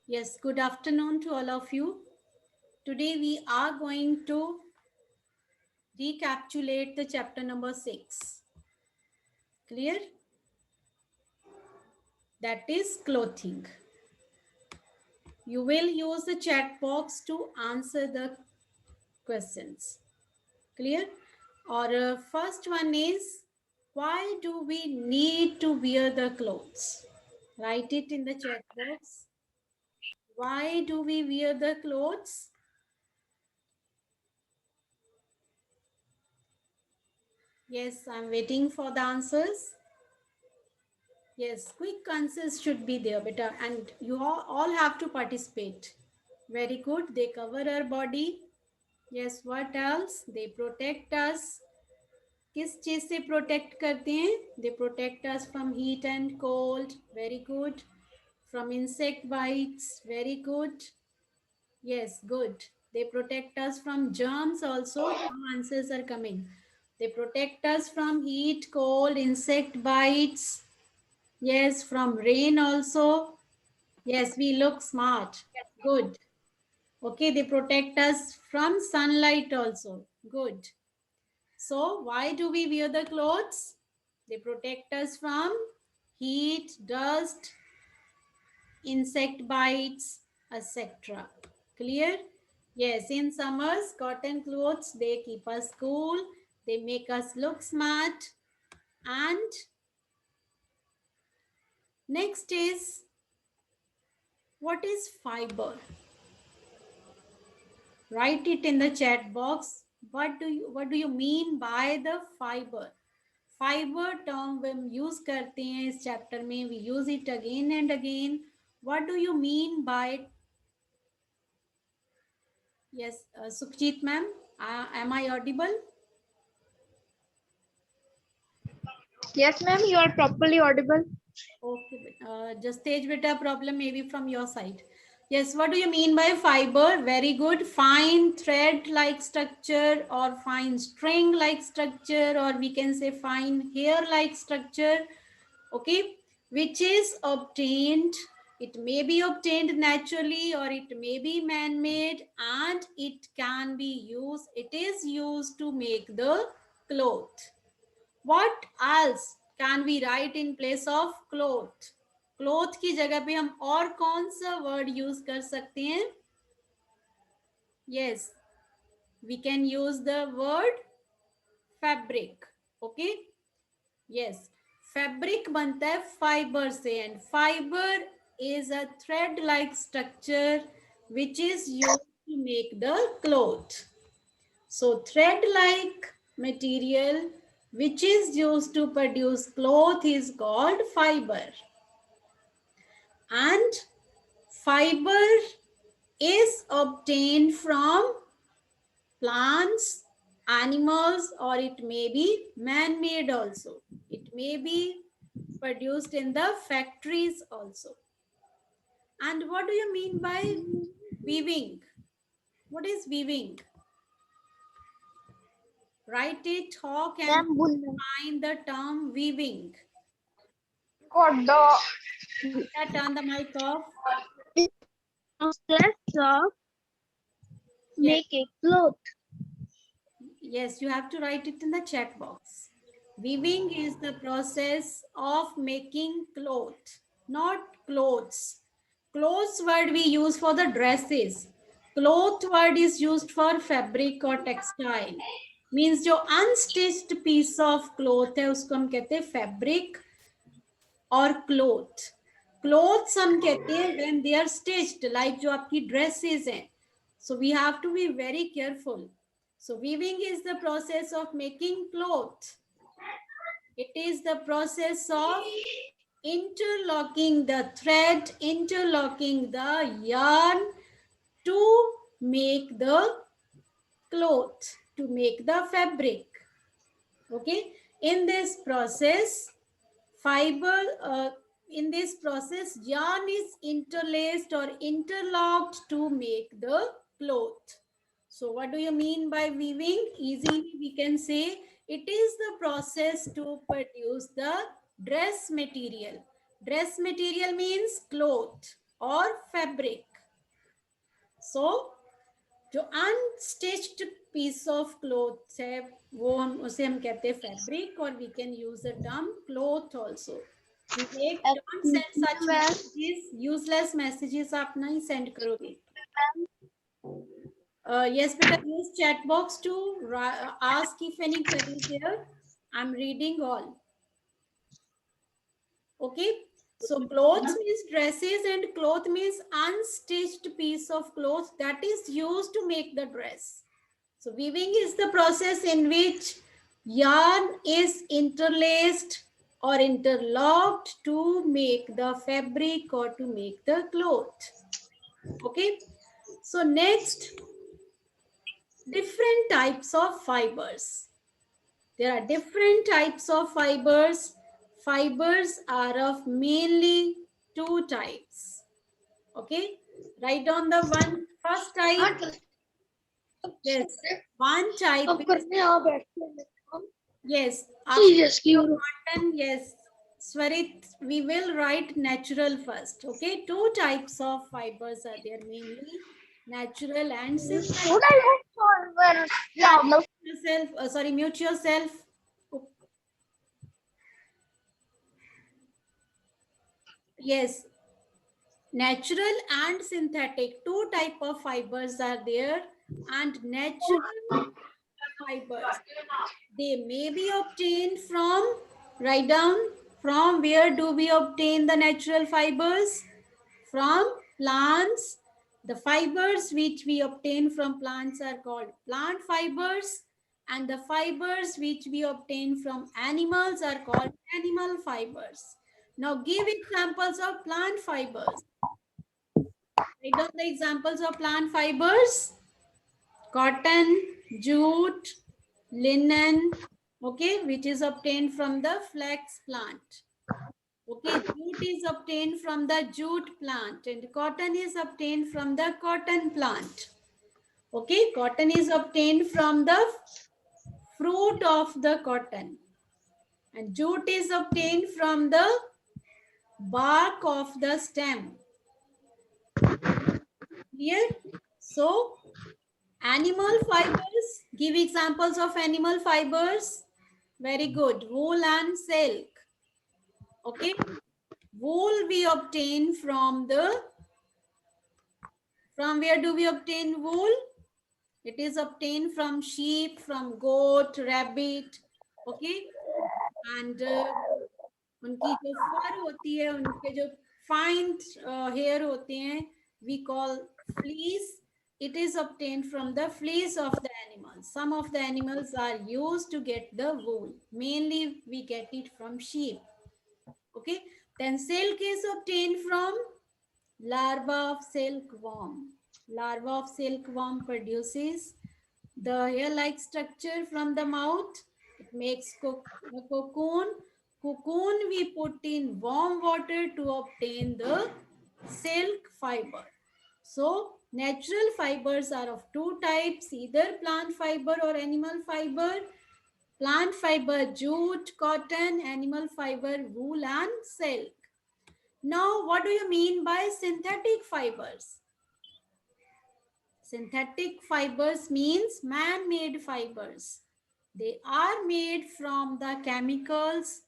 Yes, good afternoon to all of you. Today we are going to recapitulate the chapter number 6. Clear? That is clothing. You will use the chat box to answer the questions. Clear? Or first one is, why do we need to wear the clothes? Write it in the chat box. Why do we wear the clothes? Yes, I'm waiting for the answers. Yes, quick answers should be there, beta, and you all have to participate. Very good. They cover our body. Yes, what else? They protect us. किस चीज से protect करते हैं? They protect us from heat and cold. Very good. From insect bites. Very good. Yes, good. They protect us from germs also. Some answers are coming. They protect us from heat, cold, insect bites. Yes, from rain also. Yes, we look smart. Good. Okay, they protect us from sunlight also. Good. So, why do we wear the clothes? They protect us from heat, dust, insect bites, etc. Clear? Yes, in summers, cotton clothes, they keep us cool, they make us look smart. And next is, what is fiber? Write it in the chat box. What do you mean by the fiber? Fiber term हम use करते हैं इस chapter में. We use it again and again. What do you mean by? Yes, Sukhjit ma'am, am I audible? Yes, ma'am, you are properly audible. Okay, just stage beta problem maybe from your side. Yes, what do you mean by fiber? Very good. Fine thread-like structure or fine string-like structure, or we can say fine hair-like structure. Okay, which is obtained. It may be obtained naturally or it may be man-made, and it can be used. It is used to make the cloth. What else can we write in place of cloth? Cloth की जगह पे हम और कौन सा word use कर सकते हैं? Yes, we can use the word fabric. Okay, yes, fabric बनता है फाइबर से, and fibre is a thread like structure which is use to make the cloth. So thread-like material which is used to produce cloth is called fiber. And fiber is obtained from plants, animals, or it may be man-made also. It may be produced in the factories also. And what do you mean by weaving? What is weaving? Write it. How can Ma'am, we find the term weaving? got the Turn the mic off. process of Yes, making cloth. yes, you have to write it in the chat box. Weaving is the process of making cloth, not clothes. Clothes word we use for the dresses. Cloth word is used for fabric or textile. Means जो unstitched piece of cloth है उसको हम कहते हैं fabric और cloth. Clothes हम कहते हैं when they are stitched, like जो आपकी ड्रेसेस हैं. So we have to be very careful. So weaving is the process of making cloth. It is the process of interlocking the thread, interlocking the yarn to make the cloth, to make the fabric. Okay, in this process, fiber, in this process, yarn is interlaced or interlocked to make the cloth. So what do you mean by weaving? Easily we can say it is the process to produce the dress material. Dress material means cloth or fabric. So जो unstitched piece of cloth है वो उसे हम कहते हैं fabric, और we can use the term cloth also. Vivek, don't send such messages, useless messages आप नहीं सेंड करोगे. Yes, beta, use chat box to ask if any query is there. I'm reading all. Okay. So clothes means dresses, and cloth means unstitched piece of cloth that is used to make the dress. So weaving is the process in which yarn is interlaced or interlocked to make the fabric or to make the cloth. Okay. So next, different types of fibers. There are different types of fibers. Fibers are of mainly two types. Okay. Write down the first type. Yes. One type is, yes, cotton, yes. Swarit, we will write natural first. Okay. Two types of fibers are there, mainly natural and synthetic. Yourself, sorry, mute yourself. Yes, natural and synthetic, two type of fibers are there. And natural fibers, they may be obtained from, write down, from where do we obtain the natural fibers? From plants. The fibers which we obtain from plants are called plant fibers, and the fibers which we obtain from animals are called animal fibers. Now give examples of plant fibers. Write down the examples of plant fibers: cotton, jute, linen, okay, which is obtained from the flax plant. Okay, jute is obtained from the jute plant, and cotton is obtained from the cotton plant. Okay, cotton is obtained from the fruit of the cotton, and jute is obtained from the bark of the stem. Clear? So, animal fibers, give examples of animal fibers. Very good. Wool and silk. Okay. Wool we obtain from where do we obtain wool? It is obtained from sheep, from goat, rabbit. Okay. And उनकी जो फर होती है, उनके जो fine hair होते हैं, we call fleece. It is obtained from the fleece of the animals. Some of the animals are used to get the wool. Mainly we get it from sheep. Okay. Then silk is obtained from larva of silkworm. Larva of silkworm produces the hair-like structure from the mouth. It makes a cocoon. Cocoon we put in warm water to obtain the silk fiber. So natural fibers are of two types, either plant fiber or animal fiber. Plant fiber, jute, cotton; animal fiber, wool and silk. Now, what do you mean by synthetic fibers? Synthetic fibers means man-made fibers. They are made from the chemicals.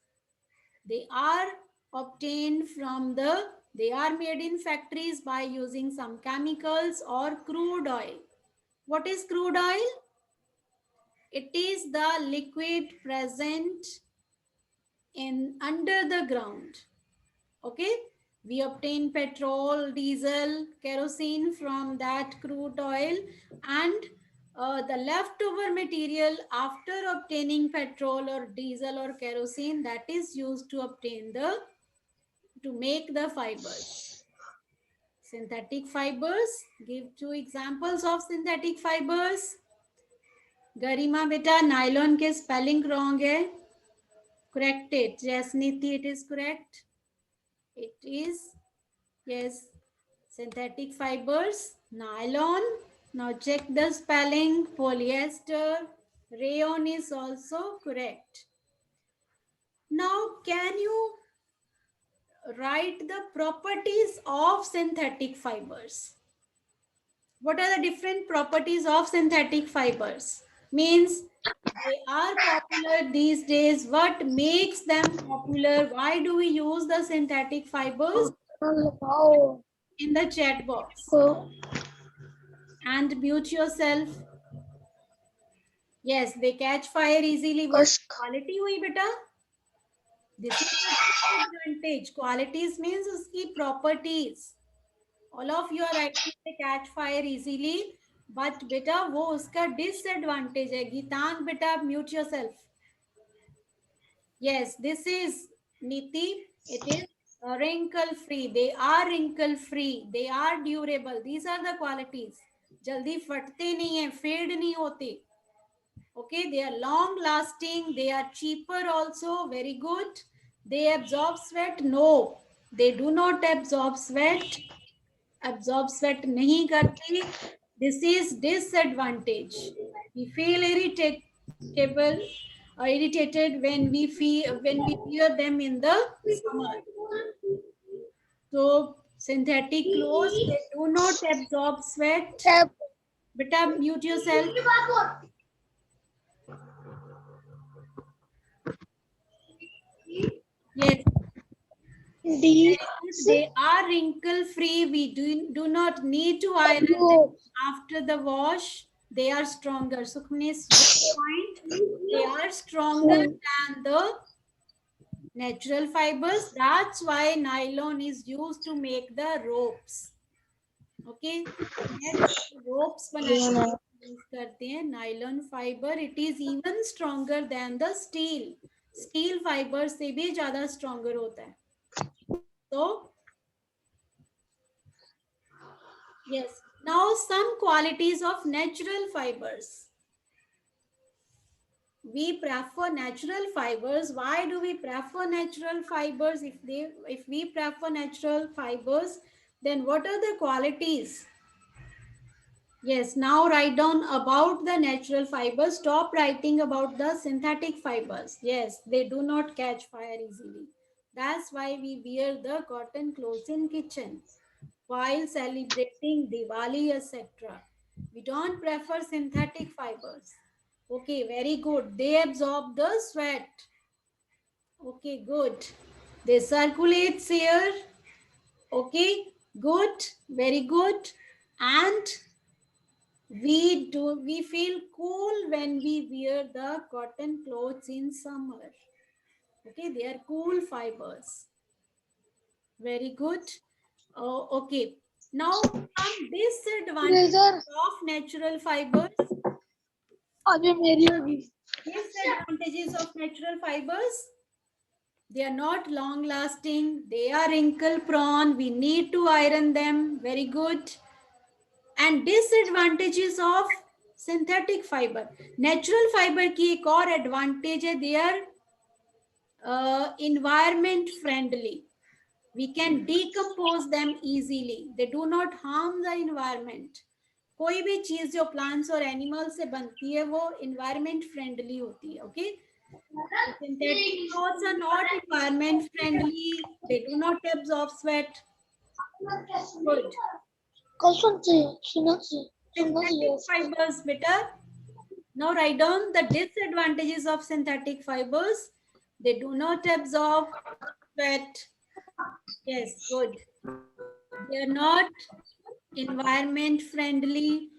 They are obtained from they are made in factories by using some chemicals or crude oil. What is crude oil? It is the liquid present in under the ground. Okay. We obtain petrol, diesel, kerosene from that crude oil, and the leftover material after obtaining petrol or diesel or kerosene, that is used to obtain to make the fibers. Synthetic fibers. Give two examples of synthetic fibers. Garima beta, nylon ke spelling wrong hai. Correct it. Jasniti, it is correct. It is, yes, synthetic fibers, nylon. Now check the spelling. Polyester, rayon is also correct. Now, can you write the properties of synthetic fibers. What are the different properties of synthetic fibers? Means they are popular these days. What makes them popular? Why do we use the synthetic fibers? In the chat box. And mute yourself. Yes, they catch fire easily. What quality hui beta? This is the disadvantage. Qualities means uski properties. All of you are writing they catch fire easily, but beta वो उसका disadvantage है. गीतांग beta mute yourself. Yes, this is Niti. It is wrinkle free. They are wrinkle free. They are durable. These are the qualities. जल्दी फटते नहीं है, fade नहीं होते. Okay, they are long lasting. They are cheaper also. Very good. They absorb sweat. No, they do not absorb sweat. Absorb sweat नहीं करती. This is disadvantage. We feel irritated when we wear them in the summer. So synthetic clothes, they do not absorb sweat. Beta, mute yourself. Yes. They are wrinkle free. We do not need to iron them after the wash. They are stronger. Sukhmane's point, they are stronger than the natural fibers. That's why nylon is used to make the ropes. Okay, ropes बनाने use करते हैं nylon fiber. It is even stronger than the steel. Steel fiber से भी ज़्यादा stronger होता है. So yes. Now some qualities of natural fibers. We prefer natural fibers. Why do we prefer natural fibers? If we prefer natural fibers, then what are the qualities? Yes, now write down about the natural fibers. Stop writing about the synthetic fibers. Yes, they do not catch fire easily. That's why we wear the cotton clothes in kitchen while celebrating Diwali, etc. We don't prefer synthetic fibers. Okay, very good. They absorb the sweat. Okay, good. They circulate air. Okay, good, very good. And we feel cool when we wear the cotton clothes in summer. Okay, they are cool fibers. Very good. Oh, okay. Now some disadvantages of natural fibers. Disadvantages of natural fibers. They are not long lasting. They are wrinkle prone. We need to iron them. Very good. And disadvantages of synthetic fiber. Natural fiber की एक और advantage है. They are environment friendly. We can decompose them easily. They do not harm the environment. कोई भी चीज जो plants और animals से बनती है वो environment friendly होती है. Okay. Synthetic clothes are not environment friendly. They do not absorb sweat. Good. Synthetic fibers, better. Now write down the disadvantages of synthetic fibers. They do not absorb sweat. Yes, good. They are not environment friendly.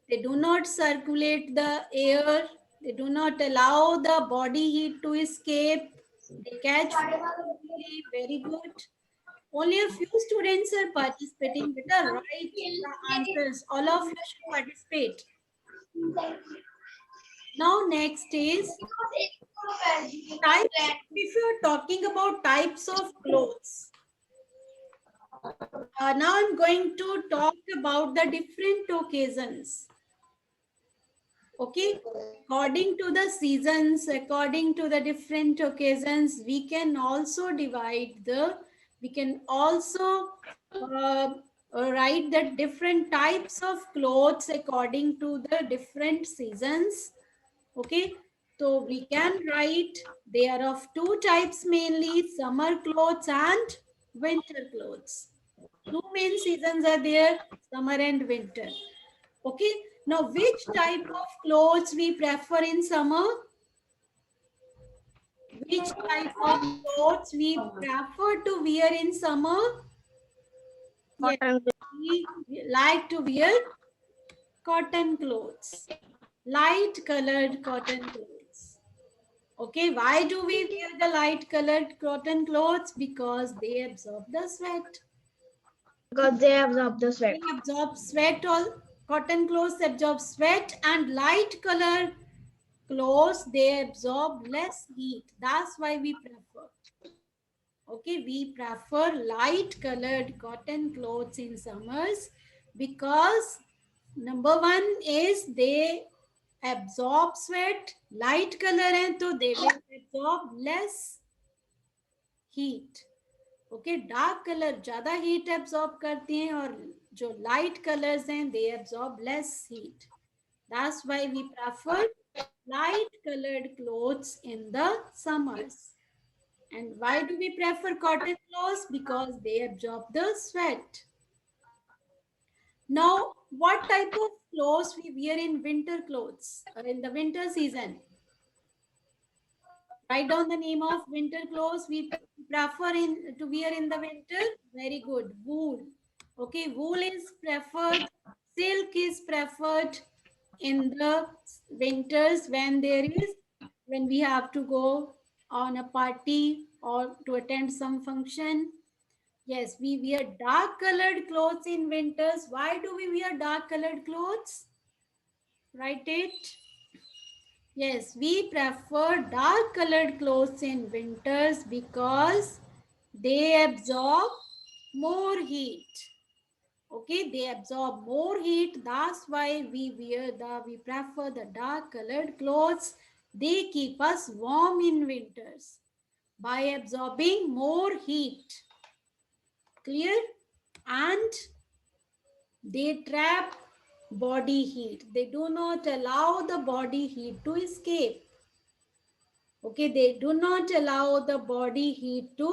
They do not circulate the air. They do not allow the body heat to escape. They catch fire. Very good. Only a few students are participating. Better write the answers. All of you should participate. Now next is types. If you are talking about types of clothes, now I'm going to talk about the different occasions. Okay, according to the seasons, according to the different occasions, we can also write the different types of clothes according to the different seasons. Okay, so we can write they are of two types mainly, summer clothes and winter clothes. Two main seasons are there, summer and winter. Okay, now which type of clothes we prefer in summer? Which type of clothes we prefer to wear in summer? Yes, Cotton. we like to wear cotton clothes, light colored cotton clothes. Okay, why do we wear the light colored cotton clothes? Because they absorb the sweat. Because they absorb the sweat. They absorb sweat. All cotton clothes absorb sweat, and light colored clothes they absorb less heat. That's why we prefer. Okay, we prefer light colored cotton clothes in summers because number one is they absorb sweat. Light color है तो they will absorb less heat. Okay, dark colour ज्यादा heat absorb करती हैं और जो light colours हैं they absorb less heat. That's why we prefer light colored clothes in the summers. And why do we prefer cotton clothes? Because they absorb the sweat. Now, what type of clothes we wear in winter clothes or in the winter season? Write down the name of winter clothes we prefer in to wear in the winter. Very good. Wool. Okay, wool is preferred. Silk is preferred in the winters when we have to go on a party or to attend some function. Yes, we wear dark colored clothes in winters. Why do we wear dark colored clothes? Write it. Yes, we prefer dark colored clothes in winters because they absorb more heat. Okay, they absorb more heat. That's why we prefer the dark colored clothes. They keep us warm in winters by absorbing more heat. Clear? And they trap body heat. They do not allow the body heat to escape. Okay, they do not allow the body heat to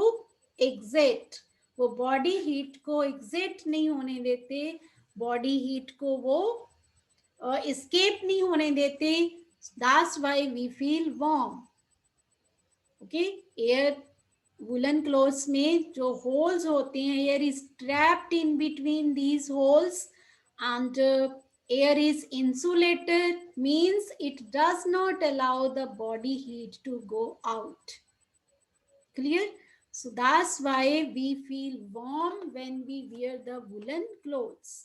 exit. वो body heat को exit नहीं होने देते, body heat को वो escape नहीं होने देते. That's why we feel warm. Okay, air woolen clothes में जो holes होते हैं, air is trapped in between these holes, and air is insulated, means it does not allow the body heat to go out. Clear? So that's why we feel warm when we wear the woolen clothes.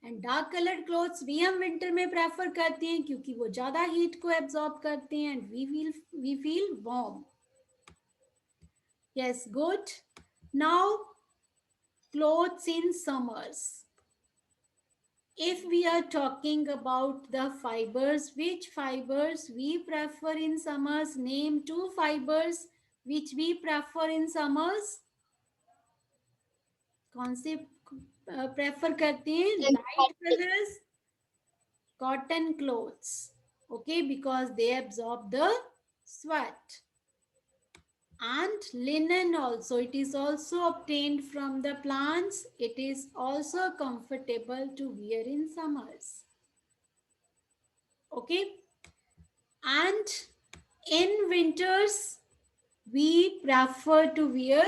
And dark coloured clothes भी हम winter में prefer करते हैं क्योंकि वो ज्यादा heat को absorb करते हैं and we feel warm. Yes, good. Now clothes in summers. If we are talking about the fibers, which fibers we prefer in summers? Name two fibers which we prefer in summers. कौन से prefer करते हैं? Light colours, cotton clothes. Okay, because they absorb the sweat. And linen also, it is also obtained from the plants. It is also comfortable to wear in summers. Okay, and in winters we prefer to wear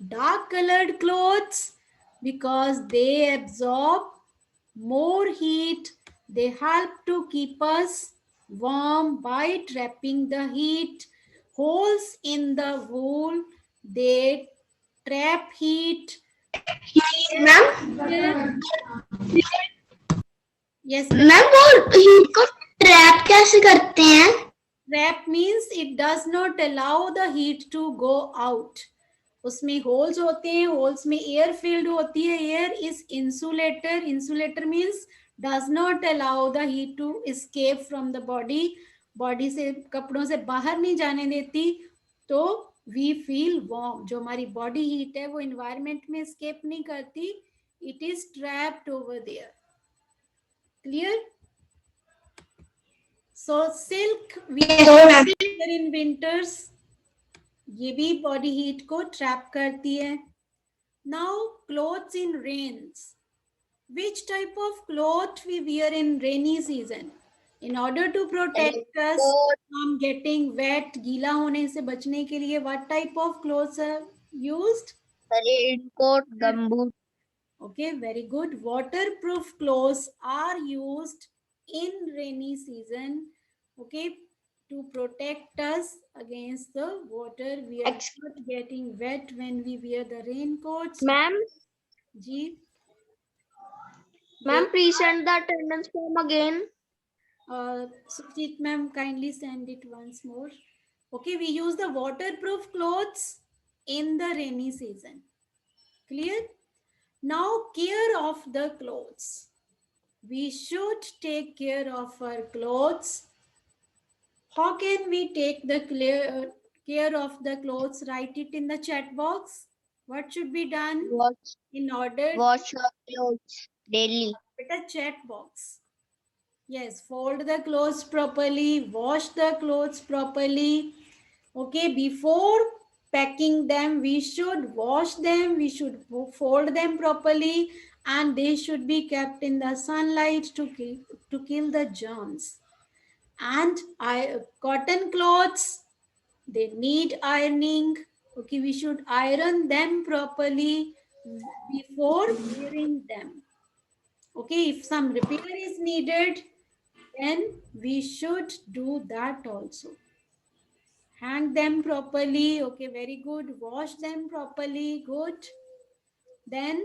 dark colored clothes because they absorb more heat. They help to keep us warm by trapping the heat. Holes in the wool, they trap heat. Ma'am Yes, ma'am वो heat को trap कैसे करते हैं? trap means it does not allow the heat to go out. उसमें holes होते हैं, holes में air filled होती है. Air is insulator. Insulator means does not allow the heat to escape from the body. Body से, कपड़ों से बाहर नहीं जाने देती, तो वी फील वार्म. जो हमारी बॉडी हीट है वो इन्वायरमेंट में एस्केप नहीं करती, it is trapped over there. Clear? So silk we wear in winters ये भी बॉडी हीट को ट्रैप करती है. Now clothes in rains. Which type of cloth we wear in rainy season in order to protect us Raincoat, from getting wet? गीला होने से बचने के लिए what type of clothes are used? raincoat, gumboot. Okay, very good. Waterproof clothes are used in rainy season. Okay, to protect us against the water. We are Ex- not getting wet when we wear the raincoats. Ma'am, Ji, they ma'am, please send the attendance form again. Sukhjit ma'am, kindly send it once more. Okay, we use the waterproof clothes in the rainy season. Clear? Now, care of the clothes. We should take care of our clothes. How can we take the care of the clothes? Write it in the chat box. What should be done Wash, in order wash your clothes daily. to put a chat box? Yes, fold the clothes properly, wash the clothes properly. Okay, before packing them, we should wash them, we should fold them properly, and they should be kept in the sunlight to kill the germs. And cotton clothes, they need ironing. Okay, we should iron them properly before wearing them. Okay, if some repair is needed, then we should do that also. Hang them properly. Okay, very good. Wash them properly. Good. Then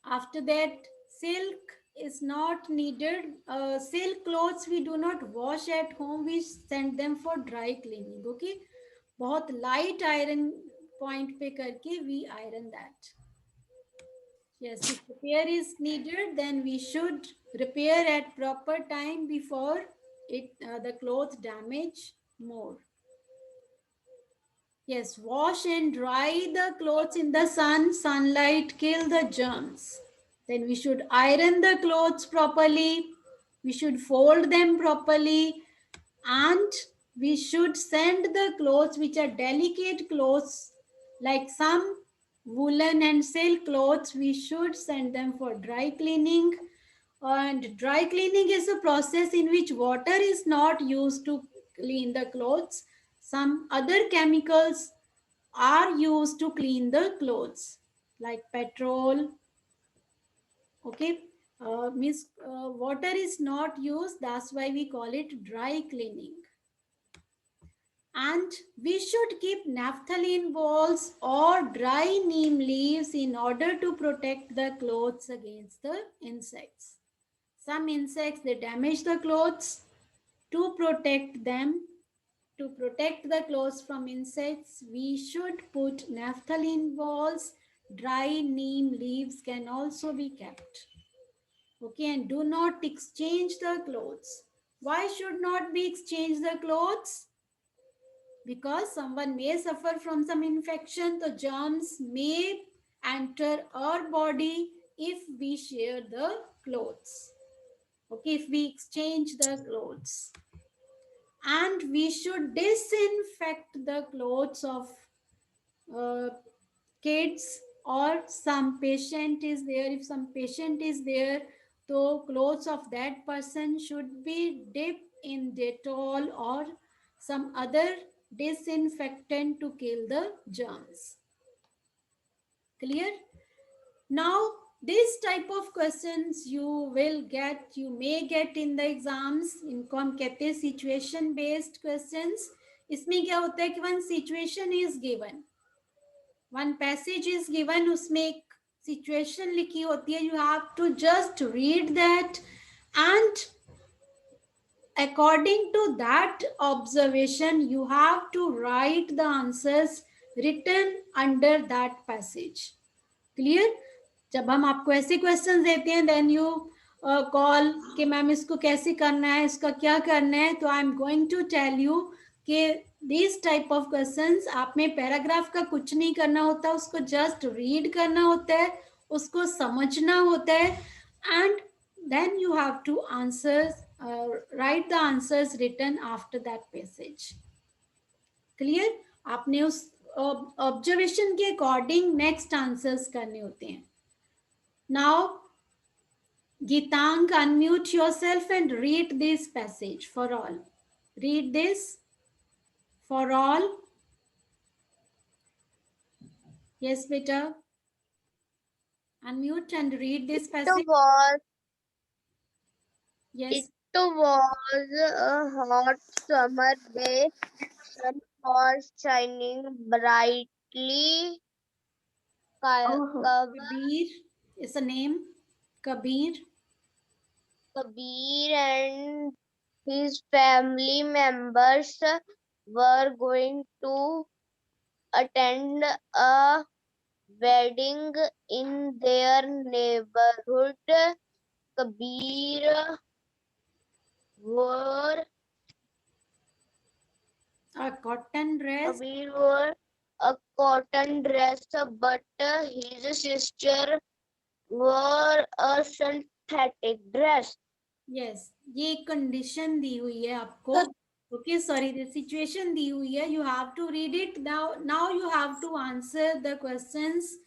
after that, silk is not needed. Silk clothes we do not wash at home. We send them for dry cleaning. Okay, बहुत light iron point पे करके we iron that. Yes, if repair is needed, then we should repair at proper time before the cloth damage more. Yes, wash and dry the clothes in the sun. Sunlight kill the germs. Then we should iron the clothes properly. We should fold them properly, and we should send the clothes which are delicate clothes, like some woolen and silk clothes. We should send them for dry cleaning. And dry cleaning is a process in which water is not used to clean the clothes. Some other chemicals are used to clean the clothes, like petrol. Okay, means water is not used, that's why we call it dry cleaning. And we should keep naphthalene balls or dry neem leaves in order to protect the clothes against the insects. Some insects, they damage the clothes. To protect them, to protect the clothes from insects, we should put naphthalene balls. Dry neem leaves can also be kept. Okay, and do not exchange the clothes. Why should not we exchange the clothes? Because someone may suffer from some infection, the germs may enter our body if we share the clothes. Okay, if we exchange the clothes. And we should disinfect the clothes of uh, kids, or some patient is there. If some patient is there, so clothes of that person should be dipped in Dettol or some other disinfectant to kill the germs. Clear? Now, this type of questions you may get in the exams. इनको हम कहते हैं situation based questions. इसमें क्या होता है कि one situation is given, one passage is given, उसमें एक situation लिखी होती है. You have to just read that, and according to that observation you have to write the answers written under that passage. Clear? जब हम आपको ऐसे question देते हैं, देन यू कॉल कि मैम इसको कैसे करना है, इसका क्या करना है, तो I am going to tell you कि दिस टाइप ऑफ क्वेश्चंस आप में पैराग्राफ का कुछ नहीं करना होता, उसको जस्ट रीड करना होता है, उसको समझना होता है, and then you have to answer write the answers written after that passage. Clear? आपने उस ऑब्जर्वेशन के अकॉर्डिंग नेक्स्ट आंसर्स करने होते हैं. Now Gitank, unmute yourself and read this passage for all. Read this for all. Yes, beta. Unmute and read this passage. Yes. It was a hot summer day. Sun was shining brightly. Kabir is a name. Kabir. Kabir and his family members were going to attend a wedding in their neighborhood. Kabir wore A cotton dress. Kabir wore a cotton dress, but his sister wore a synthetic dress. Yes. ये condition दी हुई है आपको. Okay, sorry, the situation दी हुई है. You have to read it now. Now you have to answer the questions.